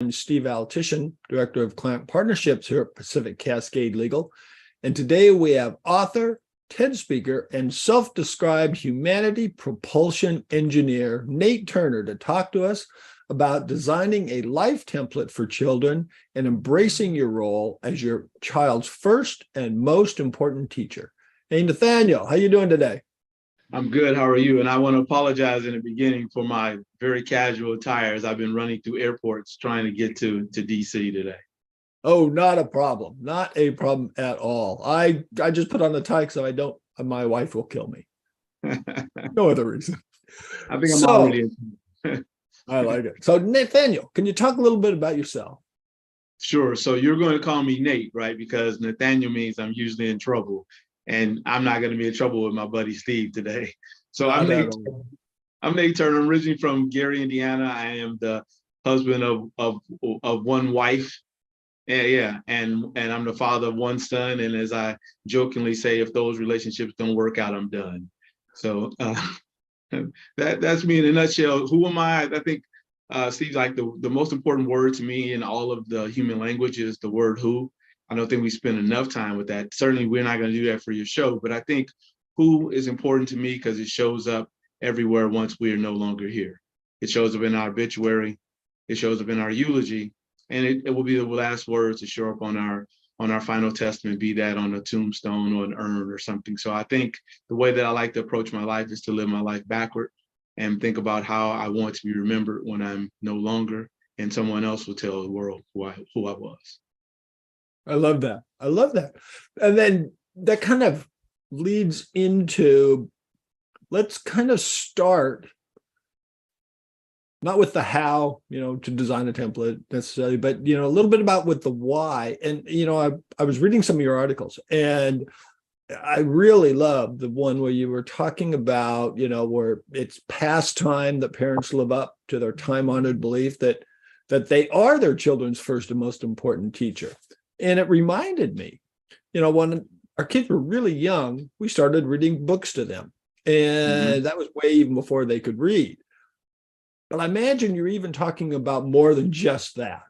I'm Steve Altition, Director of Client Partnerships here at Pacific Cascade Legal. And today we have author, TED speaker, and self-described humanity propulsion engineer, Nate Turner, to talk to us about designing a life template for children and embracing your role as your child's first and most important teacher. Hey, Nathaniel, how you doing today? I'm good. How are you? And I want to apologize in the beginning for my very casual attire as I've been running through airports trying to get to DC today. Oh, not a problem. Not a problem at all. I just put on the tie so my wife will kill me. No other reason. I think I'm already I like it. So Nathaniel, can you talk a little bit about yourself? Sure. So you're going to call me Nate, right? Because Nathaniel means I'm usually in trouble. And I'm not going to be in trouble with my buddy Steve today. So I'm Nate Turner. I'm originally from Gary, Indiana. I am the husband of one wife. And I'm the father of one son. And as I jokingly say, if those relationships don't work out, I'm done. So that's me in a nutshell. Who am I? I think Steve's like the most important word to me in all of the human language is the word who. I don't think we spend enough time with that. Certainly, we're not going to do that for your show, but I think who is important to me because it shows up everywhere once we are no longer here. It shows up in our obituary, it shows up in our eulogy, and it will be the last words to show up on our final testament, be that on a tombstone or an urn or something. So I think the way that I like to approach my life is to live my life backward and think about how I want to be remembered when I'm no longer, and someone else will tell the world who I was. I love that. I love that. And then that kind of leads into, let's kind of start, not with the how, to design a template necessarily, but, a little bit about with the why. And, I was reading some of your articles and I really love the one where you were talking about, where it's past time that parents live up to their time-honored belief that they are their children's first and most important teacher. And it reminded me, when our kids were really young, we started reading books to them. And that was way even before they could read. But I imagine you're even talking about more than just that.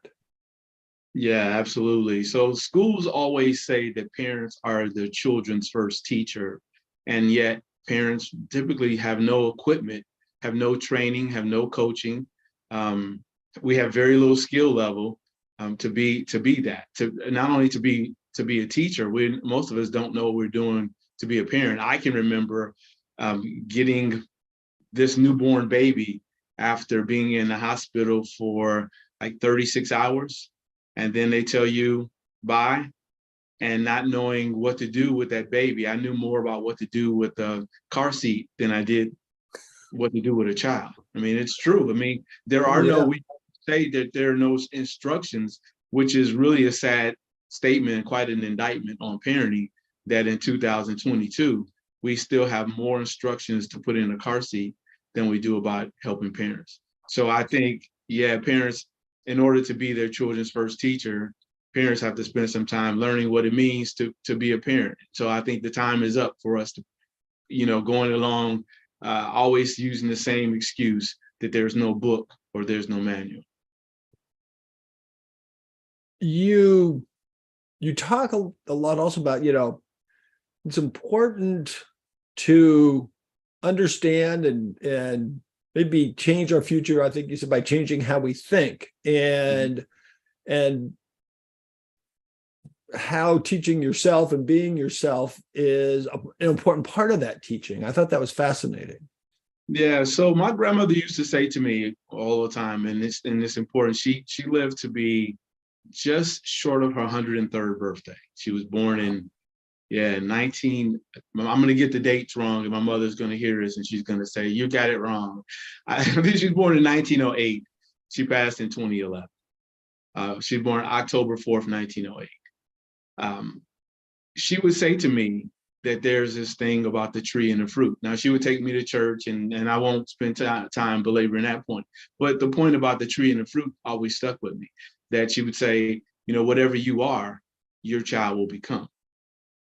Yeah, absolutely. So schools always say that parents are their children's first teacher. And yet parents typically have no equipment, have no training, have no coaching. We have very little skill level. To be that, to not only to be a teacher, most of us don't know what we're doing to be a parent. I can remember getting this newborn baby after being in the hospital for like 36 hours, and then they tell you bye, and not knowing what to do with that baby. I knew more about what to do with the car seat than I did what to do with a child. I mean, it's true. I mean, there are we say that there are no instructions, which is really a sad statement, quite an indictment on parenting, that in 2022, we still have more instructions to put in a car seat than we do about helping parents. So I think, parents, in order to be their children's first teacher, parents have to spend some time learning what it means to be a parent. So I think the time is up for us to, going along, always using the same excuse that there's no book or there's no manual. You talk a lot also about, it's important to understand and maybe change our future. I think you said by changing how we think and how teaching yourself and being yourself is an important part of that teaching. I thought that was fascinating. Yeah, so my grandmother used to say to me all the time, and it's important. She lived to be just short of her 103rd birthday. She was born in 19. I'm going to get the dates wrong, and my mother's going to hear this, and she's going to say, "You got it wrong." I think she was born in 1908. She passed in 2011. She was born October 4th, 1908. She would say to me that there's this thing about the tree and the fruit. Now, she would take me to church, and I won't spend time belaboring that point. But the point about the tree and the fruit always stuck with me, that she would say, whatever you are, your child will become.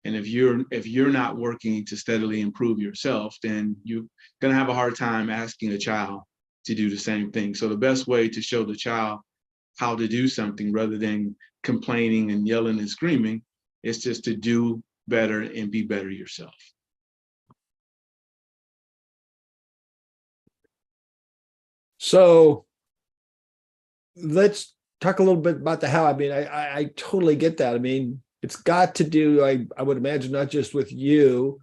And if you're not working to steadily improve yourself, then you're going to have a hard time asking a child to do the same thing. So the best way to show the child how to do something rather than complaining and yelling and screaming. It's just to do better and be better yourself. So let's talk a little bit about the how. I mean, I totally get that. I mean, it's got to do, I would imagine, not just with you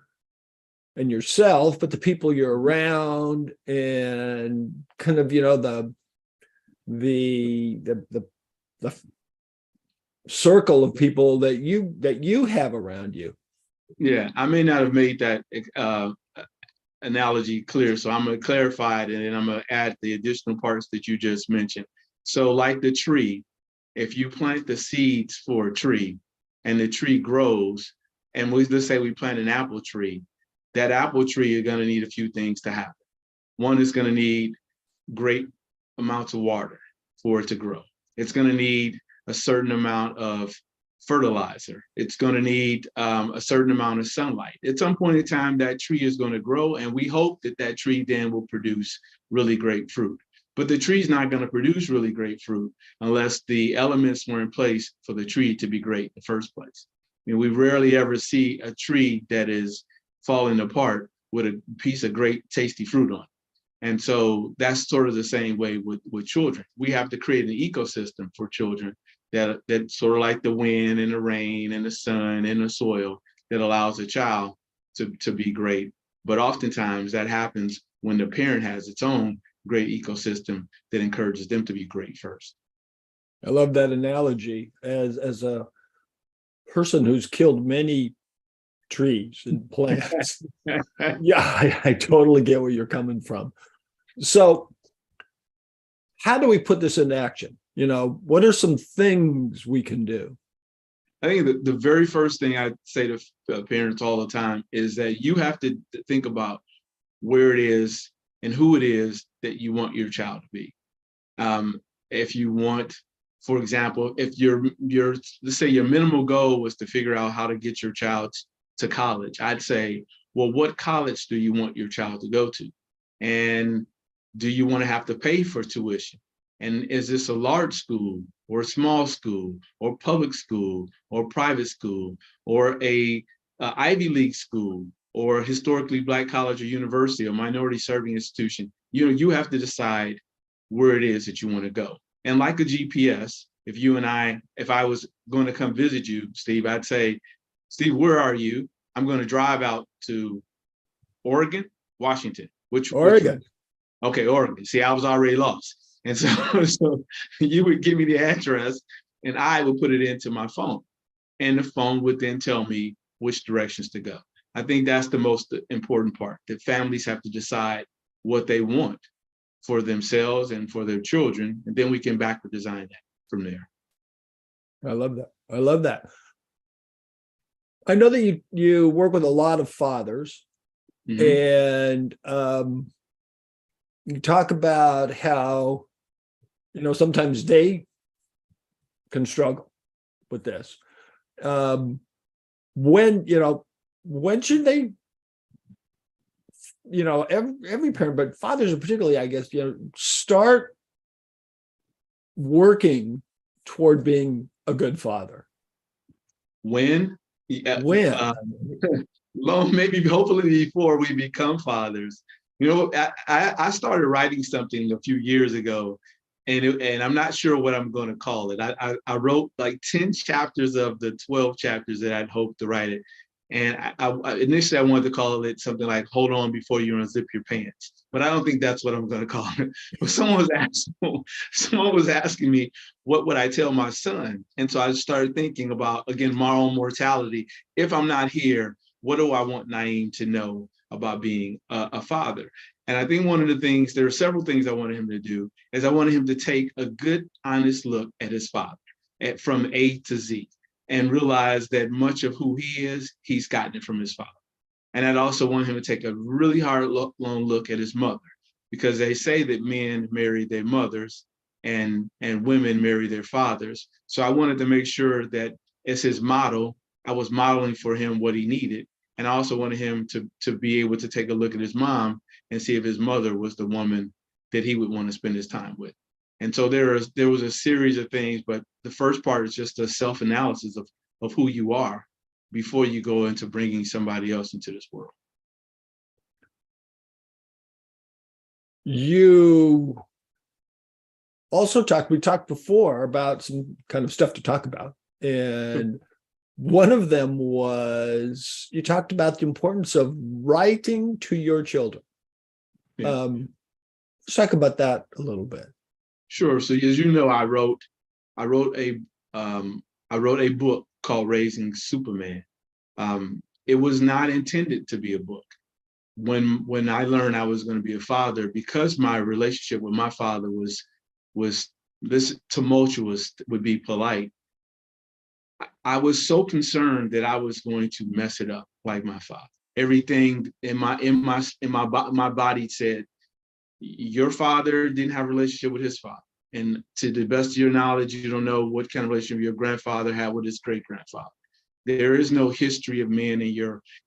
and yourself, but the people you're around, and kind of, the circle of people that you have around you. Yeah, I may not have made that analogy clear, so I'm going to clarify it, and then I'm going to add the additional parts that you just mentioned. So like the tree, if you plant the seeds for a tree and the tree grows, and let's say we plant an apple tree, that apple tree is going to need a few things to happen. One is going to need great amounts of water for it to grow. It's going to need a certain amount of fertilizer. It's going to need a certain amount of sunlight. At some point in time, that tree is going to grow, and we hope that that tree then will produce really great fruit. But the tree's not going to produce really great fruit unless the elements were in place for the tree to be great in the first place. I mean, we rarely ever see a tree that is falling apart with a piece of great tasty fruit on it. And so that's sort of the same way with children. We have to create an ecosystem for children that sort of like the wind and the rain and the sun and the soil that allows a child to be great. But oftentimes that happens when the parent has its own great ecosystem that encourages them to be great first. I love that analogy. As a person who's killed many trees and plants, yeah, I totally get where you're coming from. So how do we put this into action? What are some things we can do? I think the very first thing I say to parents all the time is that you have to think about where it is and who it is that you want your child to be. If you want, for example, if let's say your minimal goal was to figure out how to get your child to college, I'd say, well, what college do you want your child to go to? And do you want to have to pay for tuition? And is this a large school or a small school or public school or private school or a Ivy League school or a historically Black college or university or minority serving institution? You have to decide where it is that you want to go. And like a GPS, if I was going to come visit you, Steve, I'd say, Steve, where are you? I'm going to drive out to Oregon, Washington. Oregon. Okay, Oregon. See, I was already lost. And so you would give me the address and I would put it into my phone. And the phone would then tell me which directions to go. I think that's the most important part, that families have to decide what they want for themselves and for their children. And then we can backward design that from there. I love that. I love that. I know that you work with a lot of fathers, and you talk about how, sometimes they can struggle with this. When should they, every parent, but fathers particularly, I guess, start working toward being a good father? When? When? Maybe hopefully before we become fathers. I started writing something a few years ago, and I'm not sure what I'm going to call it. I wrote like 10 chapters of the 12 chapters that I'd hoped to write it. And initially I wanted to call it something like "Hold On Before You Unzip Your Pants," but I don't think that's what I'm going to call it. But someone was asking me, what would I tell my son? And so I started thinking about, again, my own mortality. If I'm not here, what do I want Naeem to know about being a father? And I think one of the things, there are several things I wanted him to do, is I wanted him to take a good, honest look at his father from A to Z, and realize that much of who he is, he's gotten it from his father. And I'd also want him to take a really hard, long look at his mother, because they say that men marry their mothers and women marry their fathers. So I wanted to make sure that as his model, I was modeling for him what he needed. And I also wanted him to be able to take a look at his mom and see if his mother was the woman that he would want to spend his time with. And so there was a series of things, but the first part is just a self-analysis of who you are before you go into bringing somebody else into this world. You also we talked before about some kind of stuff to talk about. And one of them was, you talked about the importance of writing to your children. Yeah. Let's talk about that a little bit. Sure. So as you know, I wrote a book called Raising Superman. It was not intended to be a book. When I learned I was going to be a father, because my relationship with my father was this tumultuous, would be polite, I was so concerned that I was going to mess it up like my father. Everything in my body said, your father didn't have a relationship with his father. And to the best of your knowledge, you don't know what kind of relationship your grandfather had with his great-grandfather. There is no history of men in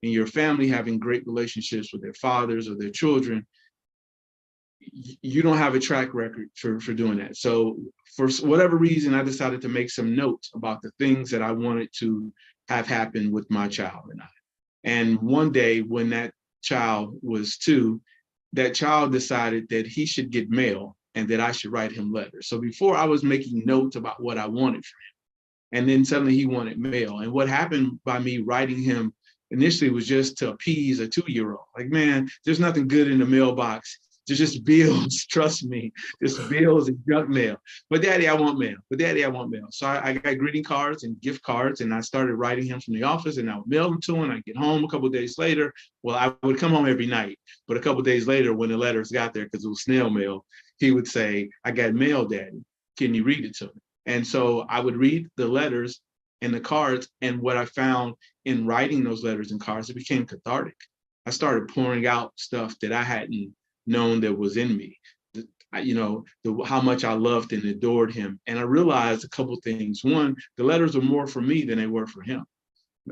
your family having great relationships with their fathers or their children. You don't have a track record for doing that. So for whatever reason, I decided to make some notes about the things that I wanted to have happen with my child and I. And one day when that child was 2, that child decided that he should get mail and that I should write him letters. So before, I was making notes about what I wanted for him. And then suddenly he wanted mail. And what happened by me writing him initially was just to appease a 2-year-old. Like, man, there's nothing good in the mailbox. There's just bills, trust me, just bills and junk mail. But daddy, I want mail. But daddy, I want mail. So I got greeting cards and gift cards, and I started writing him from the office, and I would mail them to him. I'd get home a couple of days later. Well, I would come home every night, but a couple of days later, when the letters got there, because it was snail mail, he would say, I got mail, daddy. Can you read it to me? And so I would read the letters and the cards, and what I found in writing those letters and cards, it became cathartic. I started pouring out stuff that I hadn't known that was in me, how much I loved and adored him. And I realized a couple of things. One, the letters were more for me than they were for him.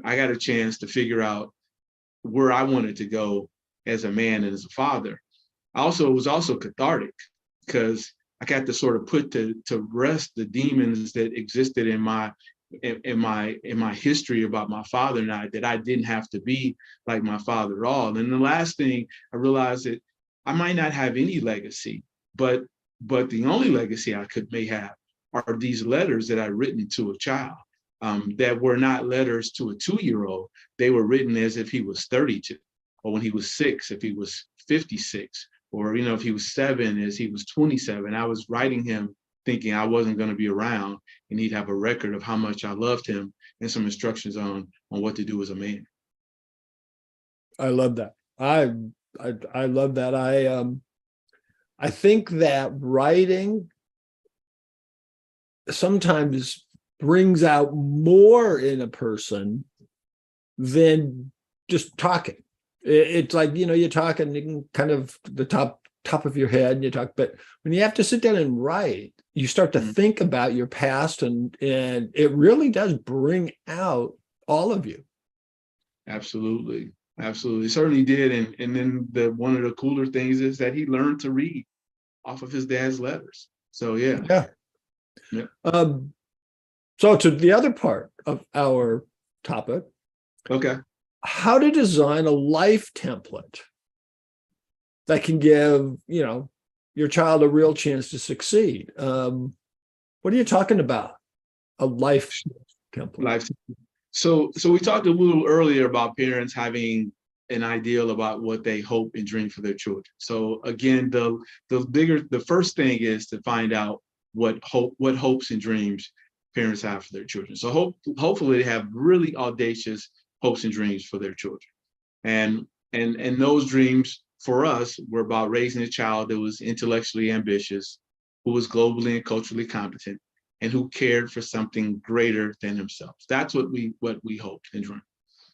I got a chance to figure out where I wanted to go as a man and as a father. It was also cathartic, because I got to sort of put to rest the demons that existed in my history about my father and I, that I didn't have to be like my father at all. And the last thing, I realized that I might not have any legacy, but the only legacy I may have are these letters that I've written to a child, that were not letters to a 2-year-old. They were written as if he was 32, or when he was 6, if he was 56, or if he was 7, as he was 27. I was writing him thinking I wasn't going to be around, and he'd have a record of how much I loved him and some instructions on what to do as a man. I love that. I love that. I think that writing sometimes brings out more in a person than just talking. It's like, you're talking, you can kind of the top of your head and you talk, but when you have to sit down and write, you start to think about your past, and it really does bring out all of you. Absolutely. Absolutely. Certainly did. And then one of the cooler things is that he learned to read off of his dad's letters. So yeah. So to the other part of our topic. Okay. How to design a life template that can give, your child a real chance to succeed. What are you talking about? A life template. So we talked a little earlier about parents having an ideal about what they hope and dream for their children. So again, the first thing is to find out what hopes and dreams parents have for their children. So hopefully they have really audacious hopes and dreams for their children. And those dreams for us were about raising a child that was intellectually ambitious, who was globally and culturally competent, and who cared for something greater than themselves. That's what we hoped and dreamed.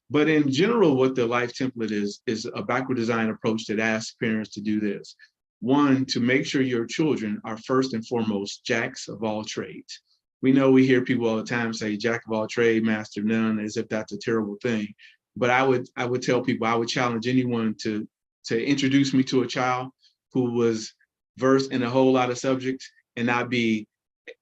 But in general, what the life template is a backward design approach that asks parents to do this. One, to make sure your children are first and foremost jacks of all trades. We hear people all the time say jack of all trades, master of none, as if that's a terrible thing. But I would tell people, I would challenge anyone to introduce me to a child who was versed in a whole lot of subjects and not be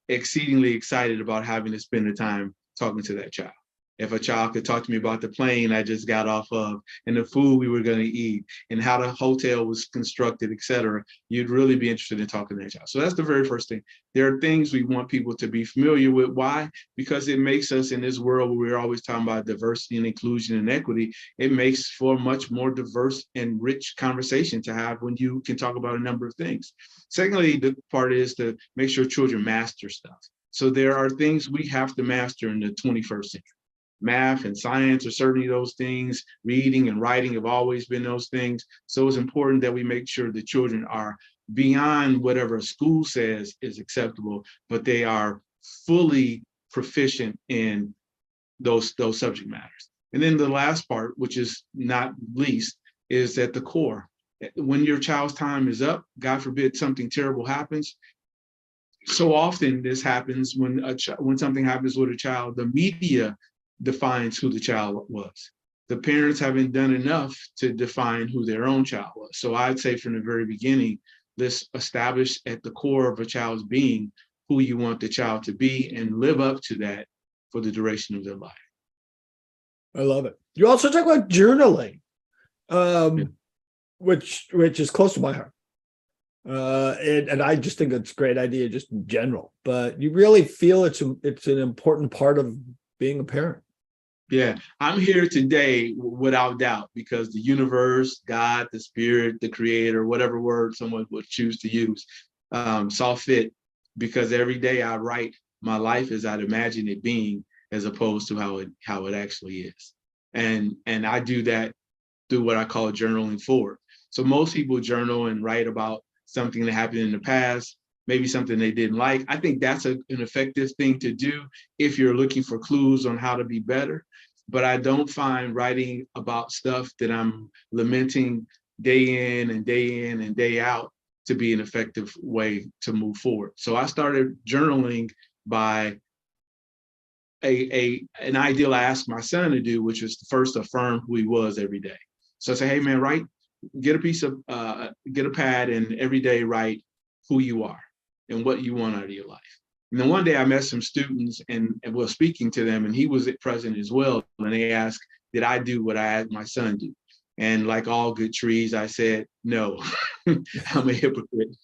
exceedingly excited about having to spend the time talking to that child. If a child could talk to me about the plane I just got off of and the food we were going to eat and how the hotel was constructed, et cetera, you'd really be interested in talking to that child. So that's the very first thing. There are things we want people to be familiar with. Why? Because it makes us, in this world where we're always talking about diversity and inclusion and equity, it makes for a much more diverse and rich conversation to have when you can talk about a number of things. Secondly, the part is to make sure children master stuff. So there are things we have to master in the 21st century. Math and science are certainly those things. Reading and writing have always been those things. So it's important that we make sure the children are beyond whatever a school says is acceptable, but they are fully proficient in those subject matters. And then the last part, which is not least, is at the core. When your child's time is up, God forbid something terrible happens. So often this happens when something happens with a child, the media defines who the child was. The parents haven't done enough to define who their own child was. So I'd say from the very beginning, let's establish at the core of a child's being who you want the child to be and live up to that for the duration of their life. I love it. You also talk about journaling, which is close to my heart. And I just think it's a great idea just in general, but you really feel it's an important part of being a parent. Yeah, I'm here today without doubt because the universe, God, the spirit, the creator, whatever word someone would choose to use, saw fit, because every day I write my life as I'd imagine it being, as opposed to how it actually is. And I do that through what I call journaling forward. So most people journal and write about something that happened in the past, maybe something they didn't like. I think that's an effective thing to do if you're looking for clues on how to be better. But I don't find writing about stuff that I'm lamenting day in and day out to be an effective way to move forward. So I started journaling by an ideal I asked my son to do, which was to first affirm who he was every day. So I say, hey man, get a pad and every day write who you are and what you want out of your life. And then one day I met some students and was speaking to them, and he was present as well. And they asked, did I do what I had my son do? And like all good trees, I said, no, I'm a hypocrite.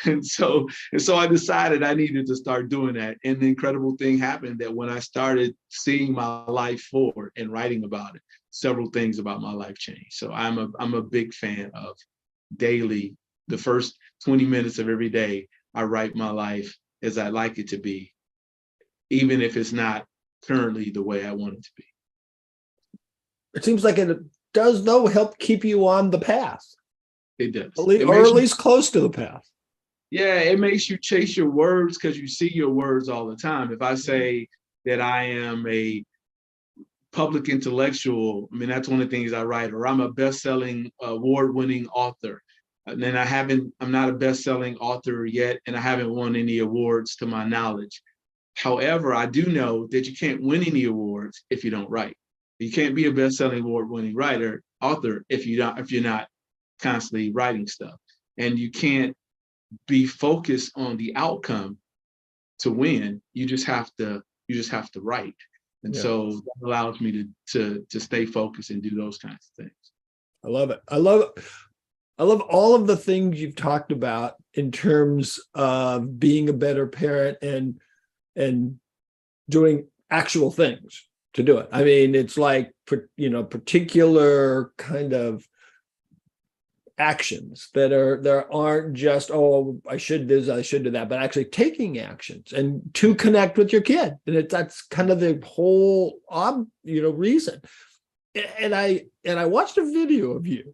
And so I decided I needed to start doing that. And the incredible thing happened that when I started seeing my life forward and writing about it, several things about my life changed. So I'm a big fan of daily, the first 20 minutes of every day, I write my life as I like it to be, even if it's not currently the way I want it to be. It seems like it does, though, help keep you on the path. It does. Or at least close to the path. Yeah, it makes you chase your words because you see your words all the time. If I say that I am a public intellectual, I mean, that's one of the things I write, or I'm a best-selling, award-winning author. And then I'm not a best-selling author yet, and I haven't won any awards to my knowledge. However, I do know that you can't win any awards if you don't write. You can't be a best-selling award-winning author if you're not constantly writing stuff. And you can't be focused on the outcome to win. You just have to write. And so that allows me to stay focused and do those kinds of things. I love it. I love all of the things you've talked about in terms of being a better parent and doing actual things to do it. I mean, it's like, particular kind of actions there aren't just, oh, I should do this, I should do that, but actually taking actions and to connect with your kid. And that's kind of the whole, reason. And I watched a video of you.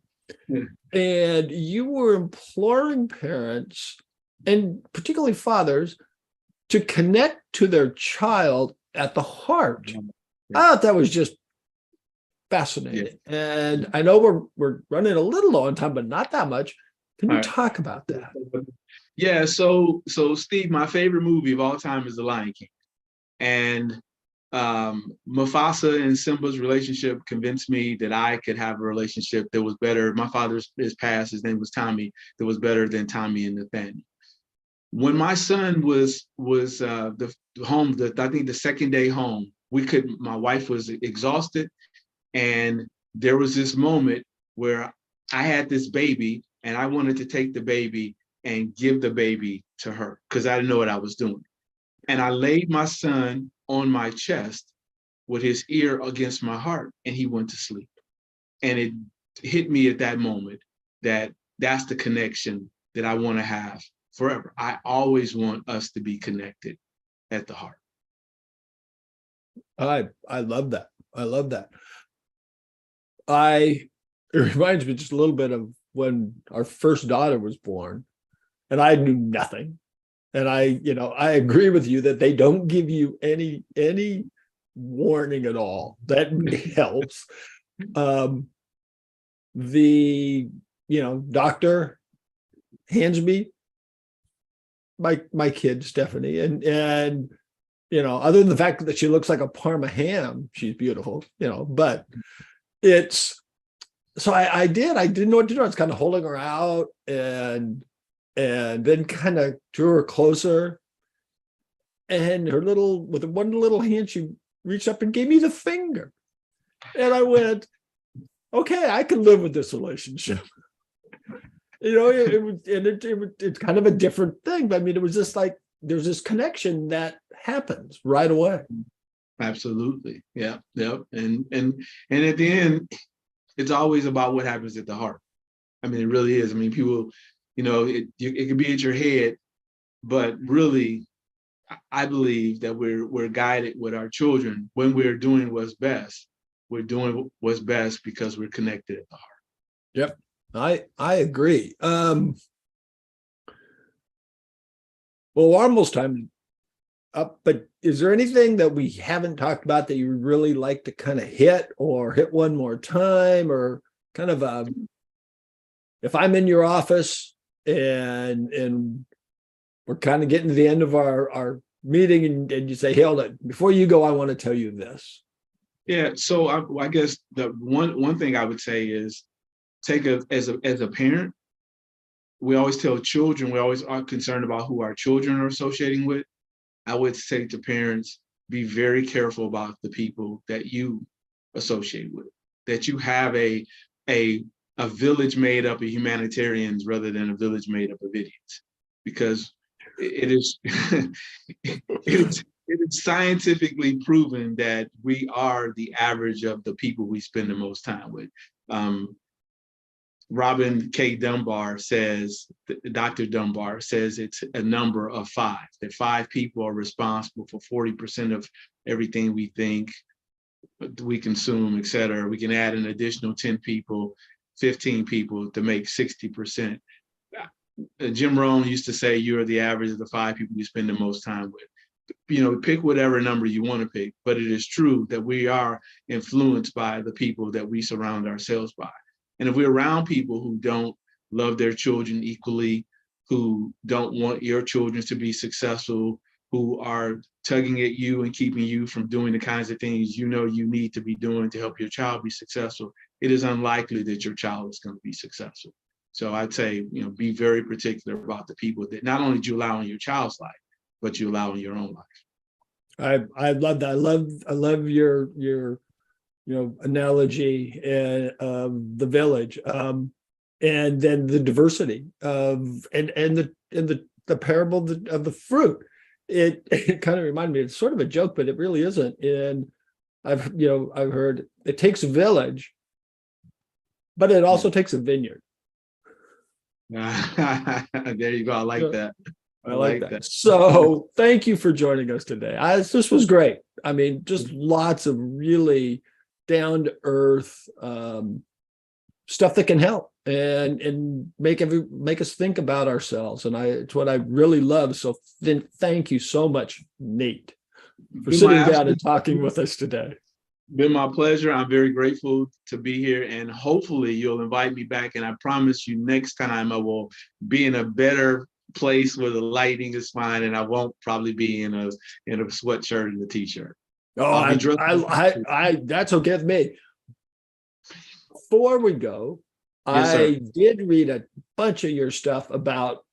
And you were imploring parents, and particularly fathers, to connect to their child at the heart. I thought that was just fascinating. And I know we're running a little low on time, but not that much. Can you talk about that? Yeah. So Steve, my favorite movie of all time is The Lion King. And Mufasa and Simba's relationship convinced me that I could have a relationship that was better. My father's is passed, his name was Tommy, that was better than Tommy and Nathaniel. When my son was the home, I think the second day home, my wife was exhausted, and there was this moment where I had this baby and I wanted to take the baby and give the baby to her because I didn't know what I was doing. And I laid my son on my chest with his ear against my heart, and he went to sleep. And it hit me at that moment that that's the connection that I want to have forever. I always want us to be connected at the heart. I love that. I love that. It reminds me just a little bit of when our first daughter was born, and I knew nothing. And I agree with you that they don't give you any warning at all. That helps. The doctor hands me my kid Stephanie, and other than the fact that she looks like a Parma ham, she's beautiful, but it's so I didn't know what to do. I was kind of holding her out and then kind of drew her closer, and with one little hand, she reached up and gave me the finger. And I went, okay, I can live with this relationship. It's kind of a different thing. But I mean, it was just like, there's this connection that happens right away. Absolutely. Yeah. Yep. And at the end, it's always about what happens at the heart. I mean, it really is. I mean, people, it can be at your head, but really, I believe that we're guided with our children when we're doing what's best. We're doing what's best because we're connected at the heart. Yep, I agree. Well, we're almost time up, but is there anything that we haven't talked about that you would really like to kind of hit one more time, or kind of if I'm in your office and we're kind of getting to the end of our meeting, and you say, Hilda, before you go, I want to tell you this. Yeah. So I guess the one thing I would say is as a parent, we always tell children, we always are concerned about who our children are associating with. I would say to parents, be very careful about the people that you associate with, that you have a village made up of humanitarians rather than a village made up of idiots, because it is it is scientifically proven that we are the average of the people we spend the most time with. Robin K. Dunbar says, Dr. Dunbar says it's a number of 5, that 5 people are responsible for 40% of everything we think, we consume, et cetera. We can add an additional 10 people, 15 people to make 60%. Jim Rohn used to say you're the average of the 5 people you spend the most time with. Pick whatever number you want to pick, but it is true that we are influenced by the people that we surround ourselves by. And if we're around people who don't love their children equally, who don't want your children to be successful, who are tugging at you and keeping you from doing the kinds of things you need to be doing to help your child be successful, it is unlikely that your child is going to be successful. So I'd say, be very particular about the people that not only do you allow in your child's life, but you allow in your own life. I love that. I love your analogy of the village, and then the diversity of and the parable of the fruit. It kind of reminded me, it's sort of a joke, but it really isn't. And I've heard it takes a village, but it also takes a vineyard. There you go. I like that. I like that. So thank you for joining us today. This was great. I mean, just lots of really down to earth stuff that can help and make us think about ourselves. And it's what I really love. So then thank you so much, Nate, for sitting down and talking with us today. Been my pleasure. I'm very grateful to be here, and hopefully you'll invite me back. And I promise you, next time I will be in a better place where the lighting is fine, and I won't probably be in a sweatshirt and a t-shirt. Oh, I'll be dressed. that's okay with me. Before we go, Yes, sir. I did read a bunch of your stuff about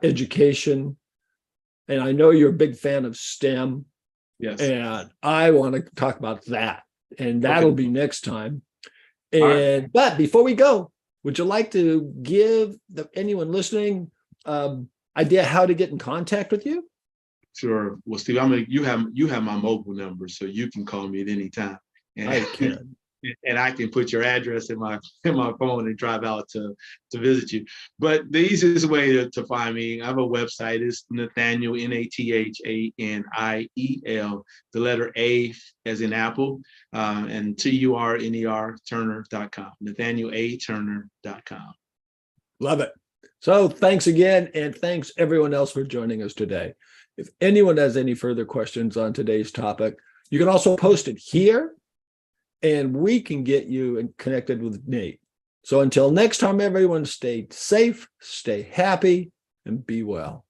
education, and I know you're a big fan of STEM, Yes. and I want to talk about that, and Okay. that'll be next time. All right. But before we go, would you like to give anyone listening idea how to get in contact with you? Sure. Well, Steve, you have my mobile number, so you can call me at any time. And I can. and I can put your address in my phone and drive out to visit you. But the easiest way to find me, I have a website. It's Nathaniel, Nathaniel, the letter A as in Apple, and TURNER Turner.com. NathanielATurner.com. Love it. So thanks again, and thanks everyone else for joining us today. If anyone has any further questions on today's topic, you can also post it here, and we can get you connected with Nate. So until next time, everyone, stay safe, stay happy, and be well.